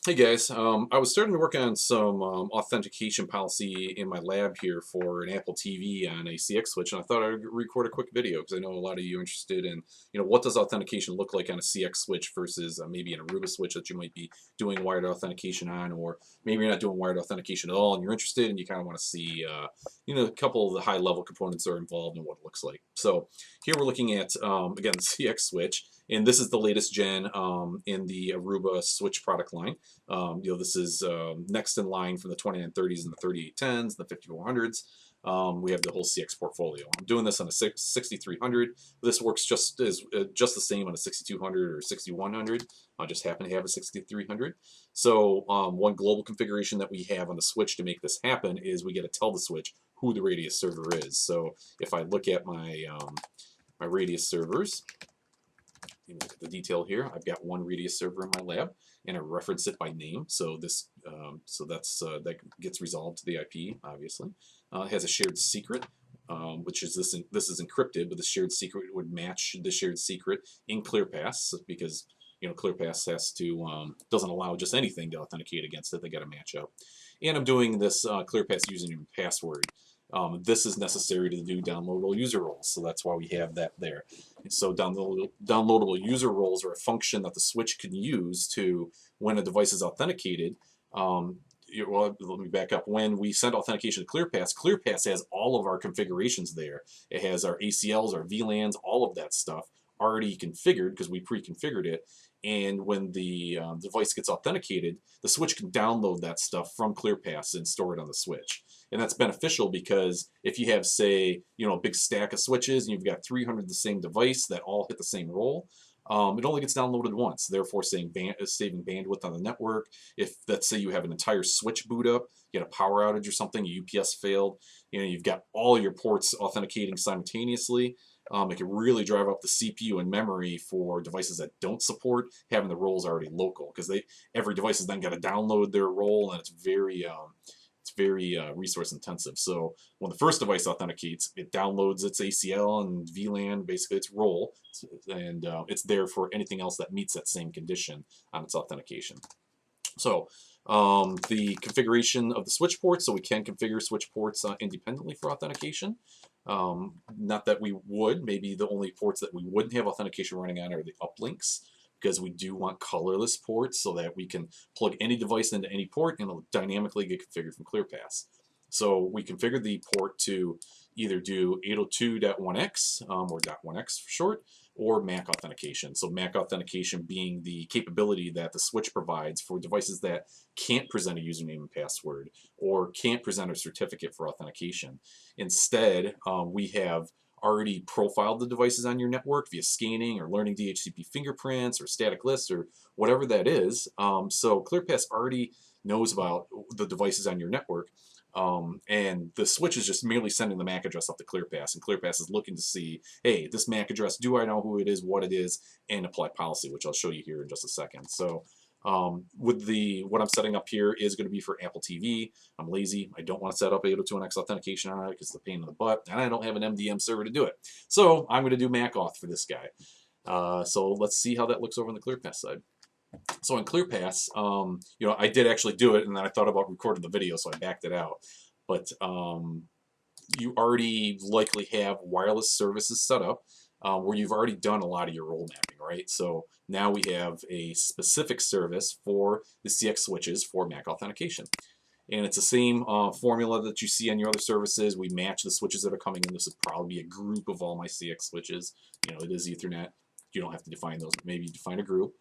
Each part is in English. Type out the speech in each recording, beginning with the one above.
Hey guys, I was starting to work on some authentication policy in my lab here for an Apple TV on a CX switch, and I thought I'd record a quick video because I know a lot of you are interested in, what does authentication look like on a CX switch versus maybe an Aruba switch that you might be doing wired authentication on, or maybe you're not doing wired authentication at all and you're interested and you kind of want to see, a couple of the high-level components that are involved and what it looks like. So here we're looking at, again, the CX switch, and this is the latest gen in the Aruba switch product line. This is next in line from the 2930s and the 3810s, the 5400s. We have the whole CX portfolio. I'm doing this on a 6300. This works just the same on a 6200 or 6100. I just happen to have a 6300. So one global configuration that we have on the switch to make this happen is we get to tell the switch who the radius server is. So if I look at my my radius servers, you look at the detail here. I've got one radius server in my lab, and I reference it by name. So this, that gets resolved to the IP, obviously. It has a shared secret, which is this is encrypted, but the shared secret would match the shared secret in Clearpass because Clearpass doesn't allow just anything to authenticate against it. They got to match up. And I'm doing this Clearpass username and password. This is necessary to do downloadable user roles, so that's why we have that there. So downloadable user roles are a function that the switch can use to, when a device is authenticated, well, let me back up. When we send authentication to Clearpass, Clearpass has all of our configurations there. It has our ACLs, our VLANs, all of that stuff already configured because we pre-configured it. And when the device gets authenticated, the switch can download that stuff from Clearpass and store it on the switch. And that's beneficial because if you have, say, a big stack of switches and you've got 300 of the same device that all hit the same role, it only gets downloaded once, therefore saving bandwidth on the network. If, let's say, you have an entire switch boot up, you had a power outage or something, a UPS failed, you've got all your ports authenticating simultaneously. It can really drive up the CPU and memory for devices that don't support having the roles already local, because every device has then got to download their role, and it's very resource intensive. So when the first device authenticates, it downloads its ACL and VLAN, basically its role, and it's there for anything else that meets that same condition on its authentication. So the configuration of the switch ports, so we can configure switch ports independently for authentication. Not that we would, maybe the only ports that we wouldn't have authentication running on are the uplinks, because we do want colorless ports so that we can plug any device into any port and it'll dynamically get configured from Clearpass. So we configured the port to either do 802.1x or .1x for short, or MAC authentication. So MAC authentication being the capability that the switch provides for devices that can't present a username and password or can't present a certificate for authentication. Instead, we have already profiled the devices on your network via scanning or learning DHCP fingerprints or static lists or whatever that is. So Clearpass already knows about the devices on your network. And the switch is just merely sending the MAC address up to Clearpass, and Clearpass is looking to see, hey, this MAC address, do I know who it is, what it is, and apply policy, which I'll show you here in just a second. So what I'm setting up here is going to be for Apple TV. I'm lazy. I don't want to set up 802.1x authentication on it because it's a pain in the butt, and I don't have an MDM server to do it. So I'm going to do MAC auth for this guy. So let's see how that looks over on the Clearpass side. So in Clearpass, I did actually do it, and then I thought about recording the video, so I backed it out. But you already likely have wireless services set up where you've already done a lot of your role mapping, right? So now we have a specific service for the CX switches for MAC authentication. And it's the same formula that you see on your other services. We match the switches that are coming in. This would probably be a group of all my CX switches. It is Ethernet. You don't have to define those, but maybe you define a group.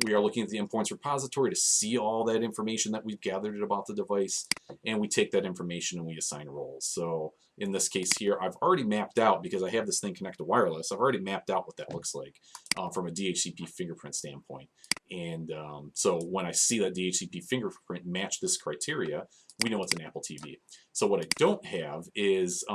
We are looking at the endpoints repository to see all that information that we've gathered about the device, and we take that information and we assign roles. So in this case here, I've already mapped out, because I have this thing connected to wireless, I've already mapped out what that looks like from a DHCP fingerprint standpoint. And so when I see that DHCP fingerprint match this criteria, we know it's an Apple TV. So what I don't have is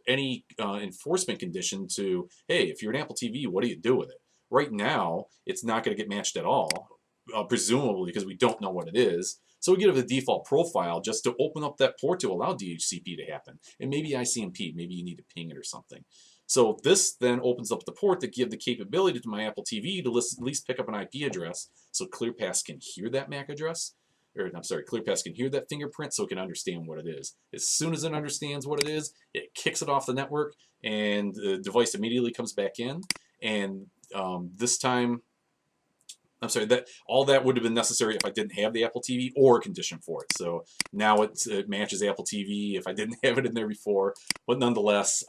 any enforcement condition to, hey, if you're an Apple TV, what do you do with it? Right now, it's not going to get matched at all, presumably because we don't know what it is. So we give it a default profile just to open up that port to allow DHCP to happen. And maybe ICMP, maybe you need to ping it or something. So this then opens up the port to give the capability to my Apple TV to at least pick up an IP address, so Clearpass can hear that MAC address, or I'm sorry, Clearpass can hear that fingerprint so it can understand what it is. As soon as it understands what it is, it kicks it off the network, and the device immediately comes back in. And this time, I'm sorry, that all that would have been necessary if I didn't have the Apple TV or a condition for it. So now it matches Apple TV if I didn't have it in there before. But nonetheless,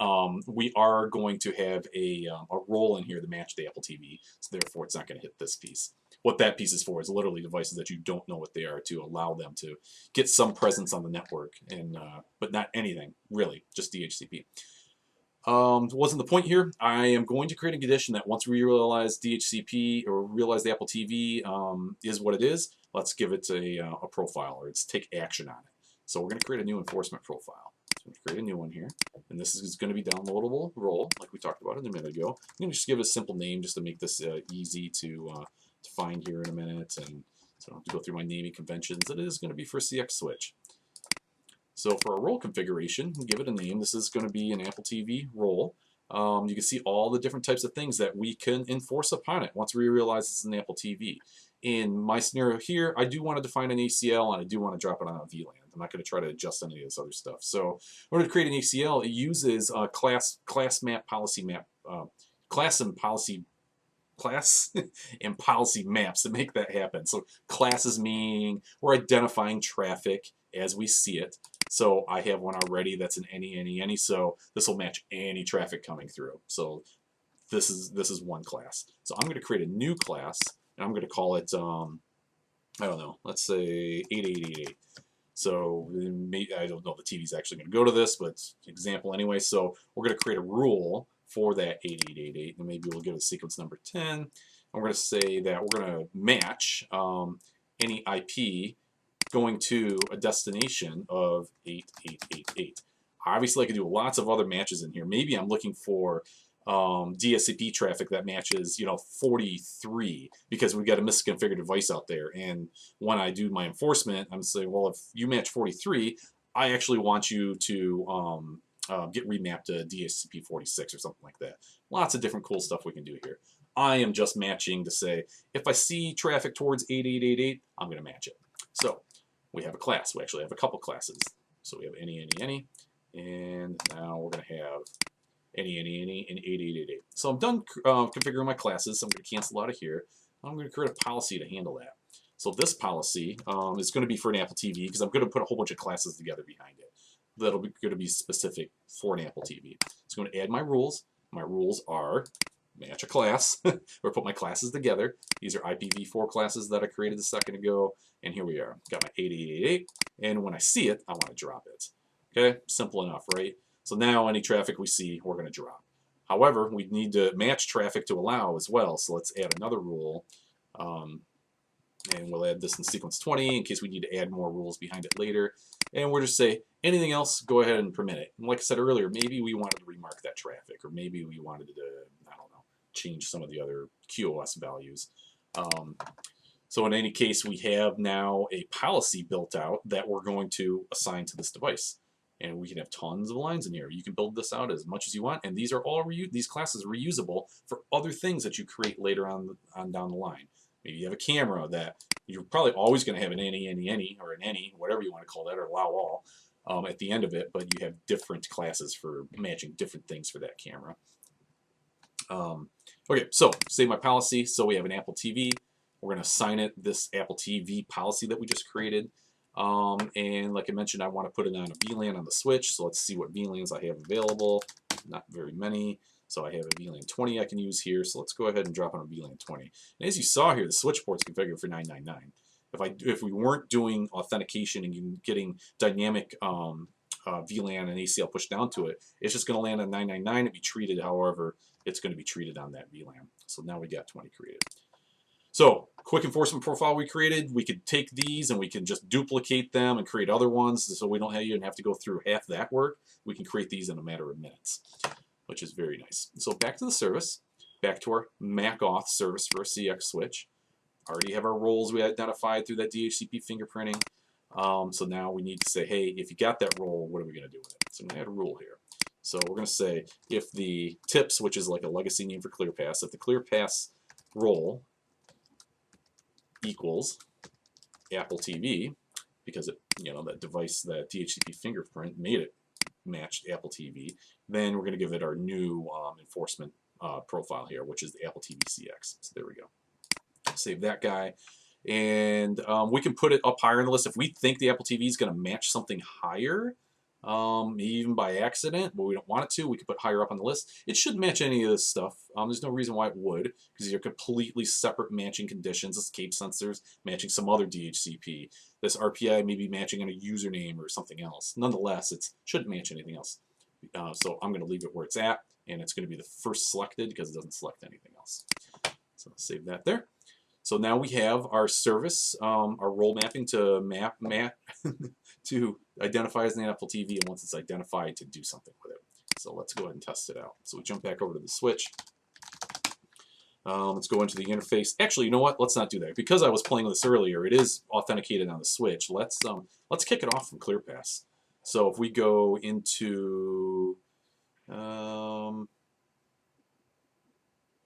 we are going to have a role in here to match the Apple TV. So therefore, it's not going to hit this piece. What that piece is for is literally devices that you don't know what they are to allow them to get some presence on the network, and but not anything, really, just DHCP. Wasn't the point here. I am going to create a condition that once we realize DHCP or realize the Apple TV is what it is, let's give it a profile, or let's take action on it. So we're going to create a new enforcement profile. So I'm going to create a new one here, and this is going to be downloadable role, like we talked about it a minute ago. I'm going to just give it a simple name just to make this easy to find here in a minute, and so I don't have to go through my naming conventions. It is going to be for CX switch. So for a role configuration, give it a name. This is going to be an Apple TV role. You can see all the different types of things that we can enforce upon it once we realize it's an Apple TV. In my scenario here, I do want to define an ACL, and I do want to drop it on a VLAN. I'm not going to try to adjust any of this other stuff. So in order to create an ACL, it uses class map policy map class and policy maps to make that happen. So classes meaning we're identifying traffic as we see it. So I have one already that's an any, so this will match any traffic coming through. So this is one class. So I'm going to create a new class, and I'm going to call it, I don't know, let's say 8888. So I don't know if the TV's actually going to go to this, but it's an example anyway. So we're going to create a rule for that 8888, and maybe we'll give it sequence number 10. And we're going to say that we're going to match any IP going to a destination of 8888. Obviously, I could do lots of other matches in here. Maybe I'm looking for DSCP traffic that matches, 43, because we've got a misconfigured device out there. And when I do my enforcement, I'm saying, well, if you match 43, I actually want you to get remapped to DSCP 46 or something like that. Lots of different cool stuff we can do here. I am just matching to say, if I see traffic towards 8888, I'm going to match it. So we have a class. We actually have a couple classes. So we have any, and now we're going to have any, and 8888. So I'm done configuring my classes. So I'm going to cancel out of here. I'm going to create a policy to handle that. So this policy is going to be for an Apple TV, because I'm going to put a whole bunch of classes together behind it. That'll be going to be specific for an Apple TV. So I'm going to add my rules. My rules are match a class, or put my classes together. These are IPv4 classes that I created a second ago, and here we are. Got my 8888, and when I see it, I want to drop it. Okay, simple enough, right? So now any traffic we see, we're going to drop. However, we need to match traffic to allow as well, so let's add another rule, and we'll add this in sequence 20 in case we need to add more rules behind it later. And we'll just say, anything else, go ahead and permit it. And like I said earlier, maybe we wanted to remark that traffic, or maybe we wanted to, I don't know, change some of the other QoS values. So in any case, we have now a policy built out that we're going to assign to this device. And we can have tons of lines in here. You can build this out as much as you want, and these are all these classes are reusable for other things that you create later on down the line. Maybe you have a camera that you're probably always going to have an any, or an any, whatever you want to call that, or allow all at the end of it, but you have different classes for matching different things for that camera. Okay, so save my policy. So we have an Apple TV. We're going to assign it this Apple TV policy that we just created. And like I mentioned, I want to put it on a VLAN on the switch. So let's see what VLANs I have available. Not very many. So I have a VLAN 20 I can use here. So let's go ahead and drop on a VLAN 20. And as you saw here, the switch port's configured for 999. If we weren't doing authentication and getting dynamic VLAN and ACL pushed down to it, it's just going to land on 999 and be treated however it's going to be treated on that VLAN. So now we got 20 created. So quick enforcement profile we created, we could take these and we can just duplicate them and create other ones, so we don't even have to go through half that work. We can create these in a matter of minutes, which is very nice. So back to the service, back to our MAC auth service for a CX switch. Already have our roles we identified through that DHCP fingerprinting. So now we need to say, hey, if you got that role, what are we going to do with it? So I'm going to add a rule here. So we're going to say if the tips, which is like a legacy name for Clearpass, if the Clearpass role equals Apple TV, because it, that device, that DHCP fingerprint made it matched Apple TV, then we're going to give it our new enforcement profile here, which is the Apple TV CX. So there we go. Save that guy. And we can put it up higher in the list if we think the Apple TV is going to match something higher, even by accident, but we don't want it to. We can put higher up on the list. It should match any of this stuff. There's no reason why it would, because these are completely separate matching conditions. Escape sensors matching some other DHCP. This RPI may be matching on a username or something else. Nonetheless, it shouldn't match anything else. So I'm going to leave it where it's at, and it's going to be the first selected because it doesn't select anything else. So save that there. So now we have our service, our role mapping to map to identify as an Apple TV, and once it's identified, to do something with it. So let's go ahead and test it out. So we jump back over to the switch. Let's go into the interface. Actually, you know what? Let's not do that. Because I was playing with this earlier, it is authenticated on the switch. Let's kick it off from Clearpass. So if we go into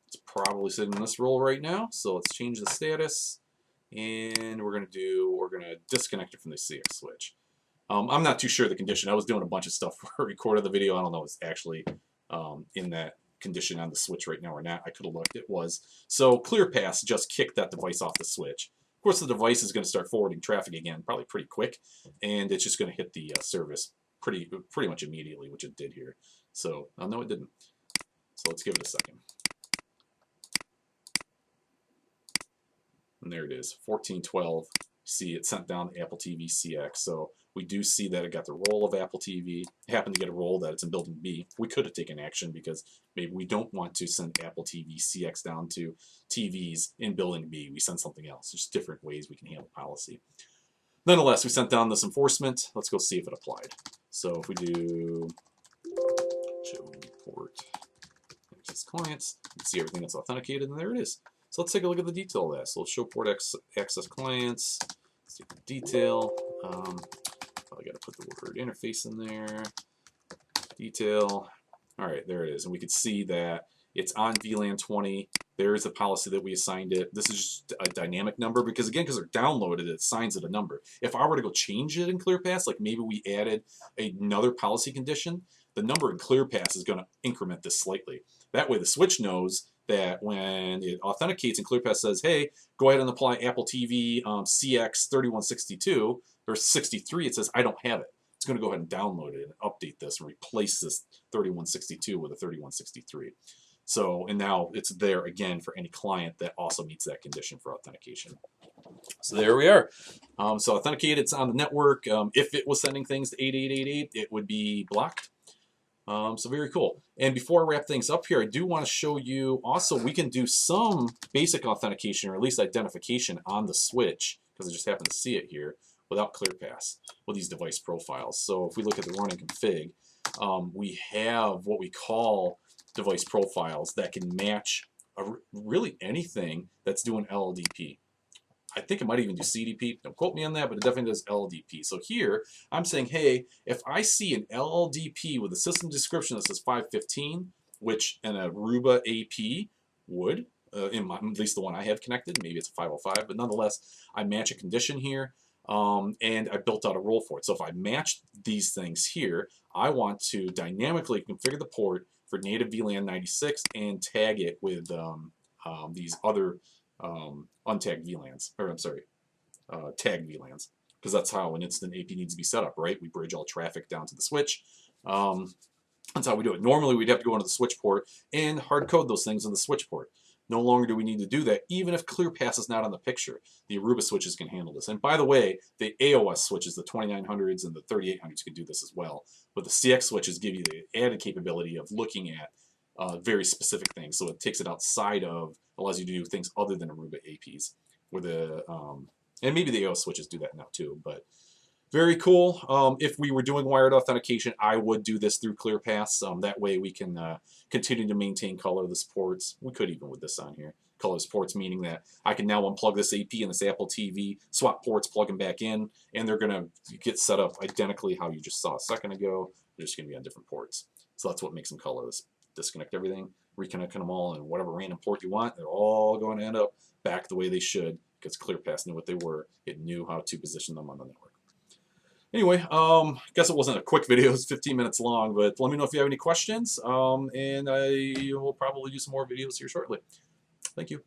it's probably sitting in this role right now. So let's change the status, and we're gonna disconnect it from the CX switch. I'm not too sure of the condition. I was doing a bunch of stuff before I recorded the video. I don't know if it's actually in that condition on the switch right now or not. I could have looked. It was. So Clearpass just kicked that device off the switch. Of course, the device is going to start forwarding traffic again, probably pretty quick, and it's just going to hit the service pretty much immediately, which it did here. So no, it didn't. So let's give it a second. And there it is, 1412. See, it sent down the Apple TV CX. So we do see that it got the role of Apple TV. It happened to get a role that it's in building B. We could have taken action because maybe we don't want to send Apple TV CX down to TVs in building B. We send something else. There's different ways we can handle policy. Nonetheless, we sent down this enforcement. Let's go see if it applied. So if we do show port access clients, you can see everything that's authenticated, and there it is. So let's take a look at the detail of that. So let's show port access clients. Let's take the detail. Probably got to put the word interface in there. Detail. All right, there it is. And we can see that it's on VLAN 20. There is a policy that we assigned it. This is just a dynamic number because, again, because they're downloaded, it assigns it a number. If I were to go change it in Clearpass, like maybe we added another policy condition, the number in Clearpass is going to increment this slightly. That way the switch knows that when it authenticates and Clearpass says, hey, go ahead and apply Apple TV CX 3162 or 63, it says, I don't have it. It's going to go ahead and download it and update this and replace this 3162 with a 3163. So, and now it's there again for any client that also meets that condition for authentication. So there we are. So authenticated, it's on the network. If it was sending things to 8888, it would be blocked. So very cool. And before I wrap things up here, I do want to show you also we can do some basic authentication or at least identification on the switch, because I just happen to see it here, without Clearpass with these device profiles. So if we look at the running config, we have what we call device profiles that can match really anything that's doing LLDP. I think it might even do CDP. Don't quote me on that, but it definitely does LLDP. So here, I'm saying, hey, if I see an LLDP with a system description that says 515, which an Aruba AP would, at least the one I have connected, maybe it's a 505, but nonetheless, I match a condition here, and I built out a role for it. So if I match these things here, I want to dynamically configure the port for native VLAN 96 and tag it with these other untagged VLANs, or I'm sorry, tagged VLANs, because that's how an instant AP needs to be set up, right? We bridge all traffic down to the switch. That's how we do it. Normally, we'd have to go into the switch port and hard code those things in the switch port. No longer do we need to do that, even if Clearpass is not on the picture. The Aruba switches can handle this. And by the way, the AOS switches, the 2900s and the 3800s can do this as well. But the CX switches give you the added capability of looking at very specific things. So it takes it outside of, allows you to do things other than Aruba APs. Where the, and maybe the AOS switches do that now too, but very cool. If we were doing wired authentication, I would do this through Clearpass. That way we can continue to maintain colorless ports. We could even with this on here. Colorless ports meaning that I can now unplug this AP and this Apple TV, swap ports, plug them back in, and they're going to get set up identically how you just saw a second ago. They're just going to be on different ports. So that's what makes them colorless. Disconnect everything, reconnect them all, and whatever random port you want, they're all going to end up back the way they should, because Clearpass knew what they were. It knew how to position them on the network. Anyway, I guess it wasn't a quick video. It's 15 minutes long, but let me know if you have any questions, and I will probably do some more videos here shortly. Thank you.